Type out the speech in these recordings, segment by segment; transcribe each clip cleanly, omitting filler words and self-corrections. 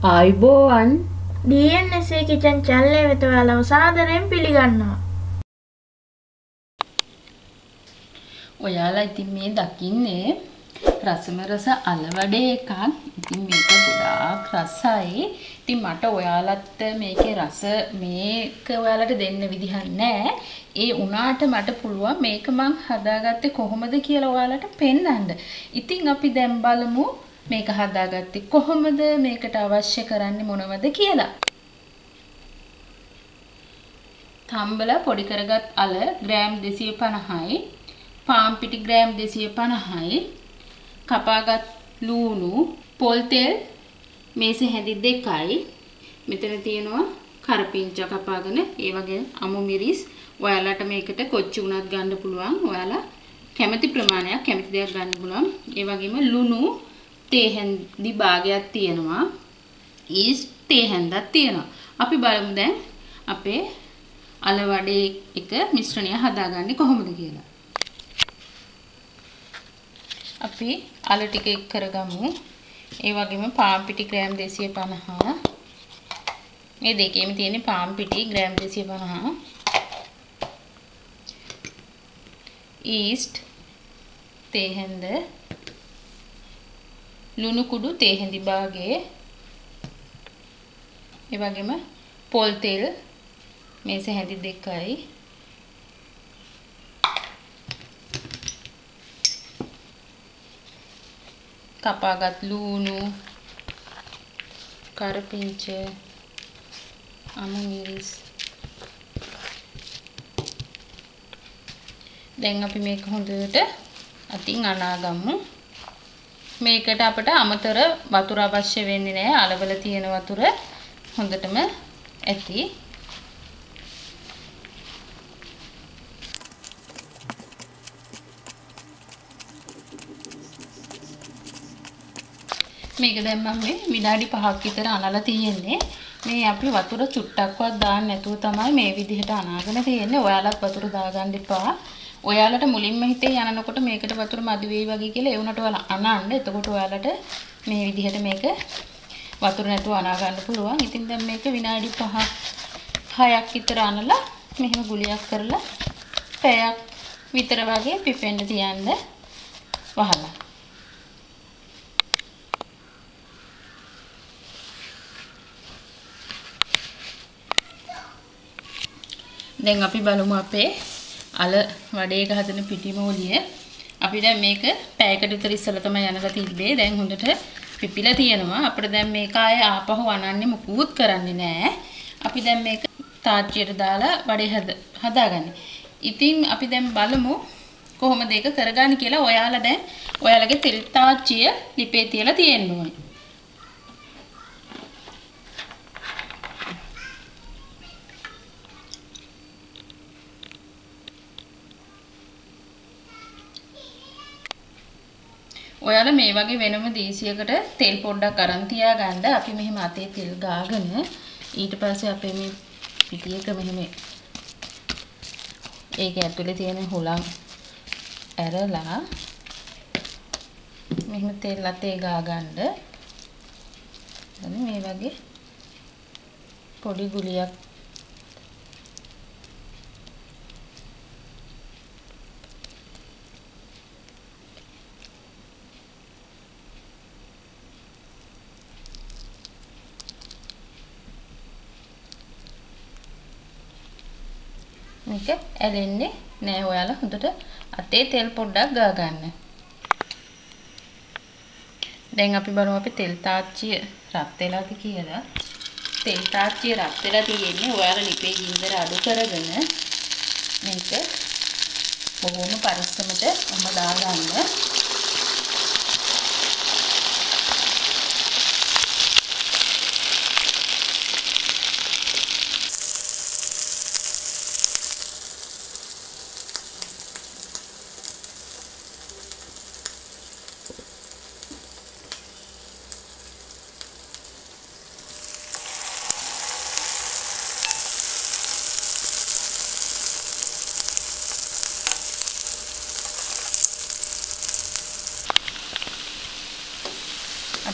ආයුබෝවන් D.N.S kitchen චැනලේ වෙත ඔයාලව සාදරයෙන් පිළිගන්නවා. ඔයාලා ඉතින් මේ දකින්නේ රසම රස අලවඩේ එකක්. ඉතින් මේක ගොඩාක් රසයි. ඉතින් මට ඔයාලට මේකේ රස මේක ඔයාලට දෙන්න විදිහක් නැහැ. ඒ උනාට මට පුළුවන් මේක මං හදාගත්තේ කොහොමද කියලා ඔයාලට පෙන්නන්න. ඉතින් අපි දැන් බලමු මේක හදාගත්තේ කොහොමද, මේකට අවශ්‍ය කරන්නේ මොනවද කියලා. තම්බල පොඩි කරගත් අල ග්‍රෑම් 250යි, පාන් පිටි ග්‍රෑම් 250යි, කපාගත් ලූණු, පොල් තෙල් මේසෙ හැඳි 2යි. මෙතන තියෙනවා කරපිංචා කපාගෙන, ඒ වගේ අමු මිරිස්. ඔයාලට මේකට කොච්චි උනත් ගන්න පුළුවන්. ඔයාලා කැමති ප්‍රමාණයක් කැමති දෙයක් ගන්න පුළුවන්. ඒ වගේම ලුණු තේ හැඳි භාගයක් තියෙනවා. yeast තේ හැඳක් තියෙනවා. අපි බලමු දැන් අපේ අල වඩේ එක මිශ්‍රණය හදාගන්නේ කොහොමද කියලා. අපි අල ටික එක් කරගමු. ඒ වගේම පාන් පිටි ග්‍රෑම් 250. මේ දෙකේම තියෙන පාන් පිටි ග්‍රෑම් 250. yeast තේ හැඳ, ලුණු කුඩු තේ හැඳි භාගයේ, ඒ වගේම පොල් තෙල් මේසෙ හැඳි 2යි, කපාගත් ලූණු, කරපිංච, අමු මිරිස්. දැන් අපි මේක හොඳට අතින් අනාගමු. මේකට අපට අමතර වතුර අවශ්‍ය වෙන්නේ නැහැ. අලවල තියෙන වතුර හොඳටම ඇති. මේක දැන් මම මේ විනාඩි 5ක් විතර අනලා තියෙන්නේ. මේ අපි වතුර චුට්ටක්වත් දාන්න නැතුව තමයි මේ විදිහට අනාගෙන තියෙන්නේ. ඔයාලත් වතුර දාගන්න එපා. ඔයාලට මුලින්ම හිතේ යනකොට මේකට වතුර මදි වෙයි වගේ කියලා ඒ උනට ඔයාලා අනන්න. එතකොට ඔයාලට මේ විදිහට මේක වතුර නැතුව අනා ගන්න පුළුවන්. ඉතින් දැන් මේක විනාඩි 5ක් විතර අනලා මෙහෙම ගුලියක් කරලා පැයක් විතර වගේ පිපෙන්න තියන්න වහලා. දැන් අපි බලමු අපේ අල වඩේක හදන පිටිමෝලිය. අපි දැන් මේක පැයකට විතර ඉස්සලා තමයි යනලා තිබ්බේ. දැන් හොඳට පිපිලා තියෙනවා. අපිට දැන් මේක ආයේ ආපහු අනන්නේ මුකුත් කරන්නේ නැහැ. අපි දැන් මේක තාච්චියට දාලා වඩේ හදාගන්නේ. ඉතින් අපි දැන් බලමු කොහොමද ඒක කරගන්නේ කියලා. ඔයාලා දැන් ඔයාලගේ තෙල් තාච්චිය ලිපේ තියලා තියෙන්න ඕනේ. ඔයාලා මේ වගේ වෙනම දීසියකට තෙල් පොඩ්ඩක් අරන් තියාගන්න. අපි මෙහෙම අතේ තෙල් ගාගෙන ඊට පස්සේ අපේ මේ පිටියක මෙහෙම ඒක ඇතුලේ තියෙන හුලං ඇරලා මෙහෙම තෙල් අතේ ගාගන්න. දැන් මේ වගේ පොඩි ගුලියක් මේක ඇලෙන්නේ නෑ. ඔයාලා හොඳට අතේ තෙල් පොඩ්ඩක් ගා ගන්න. දැන් අපි බලමු අපි තෙල් තාච්චිය රත් වෙලාද කියලා. තෙල් තාච්චිය රත් වෙලා තියෙන්නේ. ඔයාලා ලිපේ ගින්දර අඩු කරගෙන මේක බොහොම පරිස්සමට දා ගන්න.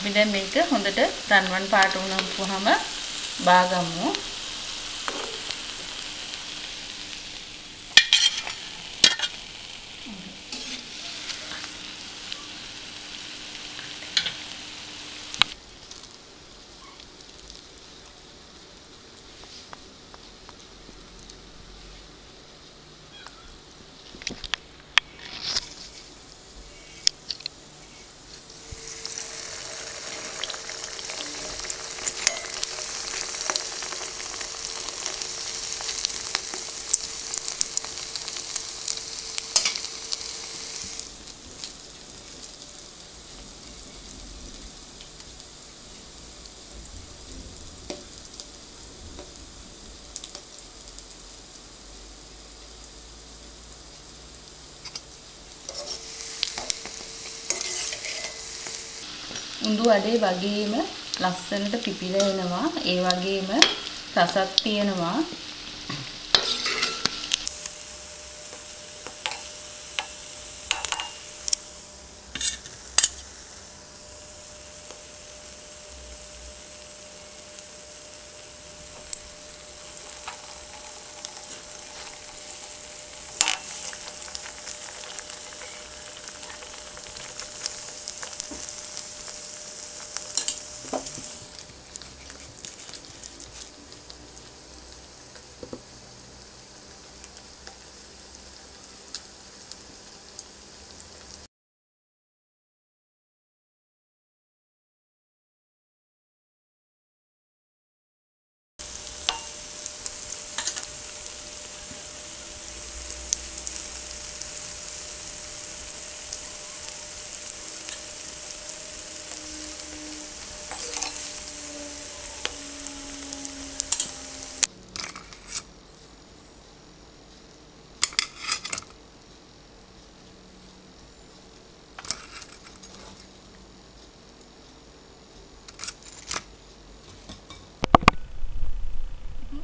අපි දැන් මේක හොඳට රන්වන් පාට වුණාම බාගමු. උඳු වඩේ වගේම ලස්සනට පිපිලා එනවා. ඒ වගේම රසක් තියෙනවා.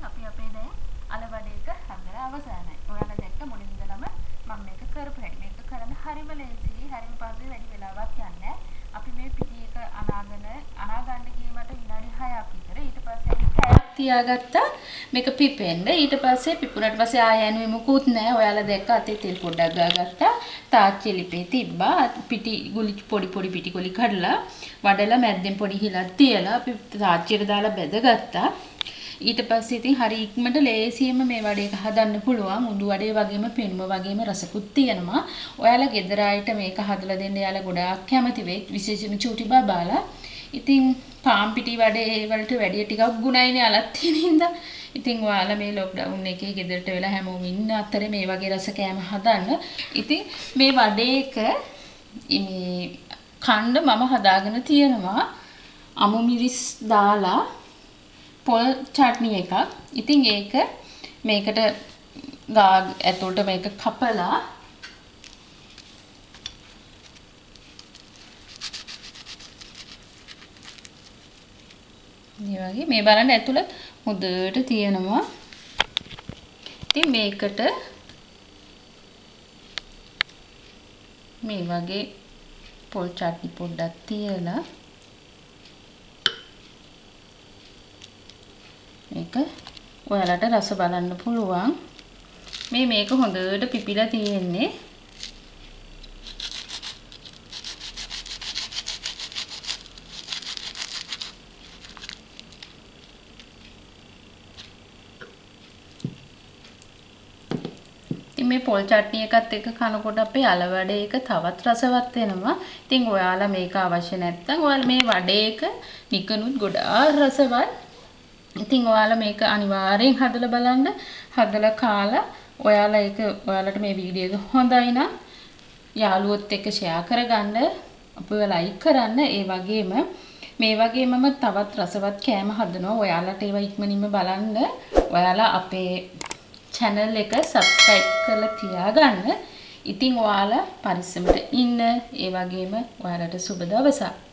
අපි අපේ දැන් අල වඩේක හදලා අවසానයි. ඔයාලා දැක්ක මුලින් ඉඳලම මම මේක කරපු හැටි. මේක කරන්න හරිම ලේසියි. හරිම පහසුයි. වැඩි වෙලාවක් යන්නේ නැහැ. අපි මේ පිටි එක අනාගන්න ගියේ මට විනාඩි 6ක් විතර. ඊට පස්සේ පැයක් තියාගත්තා මේක පිපෙන්න. ඊට පස්සේ පිපුණාට පස්සේ ආය යන්නේ මොකුත් නැහැ. ඔයාලා දැක්ක අතේ තෙල් පොඩ්ඩක් ගාගත්තා. තාච්චි ලිපේ තිබ්බා. පිටි ගුලි පොඩි පිටි ගුලි කඩලා වඩලා මැද්දෙන් පොඩි හිලක් තියලා අපි තාච්චියට දාලා බෙදගත්තා. ඊට පස්සේ ඉතින් හරි ඉක්මනට ලේසියෙන්ම මේ වඩේක හදන්න පුළුවන්. උඳු වඩේ වගේම පෙනුම වගේම රසකුත් තියෙනවා. ඔයාලා ගෙදර ආයිට මේක හදලා දෙන්න යාලා ගොඩාක් කැමති වෙයි. විශේෂයෙන්ම චූටි බබාලා. ඉතින් පාන් පිටි වඩේ වලට වැඩිය ටිකක් ගුණයිනේ අලත් තියෙන හින්දා. ඉතින් ඔයාලා මේ ලොක්ඩවුන් එකේ ගෙදරට වෙලා හැමෝම ඉන්න අතරේ මේ වගේ රස කෑම හදන්න. ඉතින් මේ වඩේක මේ කණ්ඩ මම හදාගෙන තියෙනවා. අමු මිරිස් දාලා පොල් චට්නි එකක්. ඉතින් ඒක මේකට ඇතුළට මේක කපලා මේ වගේ මේ බලන්න ඇතුළ හොඳට තියෙනවා. ඉතින් මේකට මේ වගේ පොල් චට්නි පොඩ්ඩක් තියලා මේක ඔයාලට රස බලන්න පුළුවන්. මේක හොඳට පිපිලා තියෙන්නේ. ඉතින් මේ පොල් චට්නි එකත් එක්ක කනකොට අපේ අල වඩේ එක තවත් රසවත් වෙනවා. ඉතින් ඔයාලා මේක අවශ්‍ය නැත්නම් ඔයාලා මේ වඩේ එක නිකනුත් ගොඩාක් රසවත්. ඉතින් ඔයාලා මේක අනිවාර්යෙන් හදලා බලන්න. හදලා කාලා ඔයාලට මේ වීඩියෝ එක හොඳයි නම් යාළුවොත් එක්ක ෂෙයා කරගන්න, අපිව ලයික් කරන්න. ඒ වගේම මේ වගේමම තවත් රසවත් කෑම හදනවා. ඔයාලට ඒවා ඉක්මනින්ම බලන්න. ඔයාලා අපේ channel එක subscribe කරලා තියාගන්න. ඉතින් ඔයාලා පරිස්සමට ඉන්න. ඒ වගේම ඔයාලට සුබ දවසක්.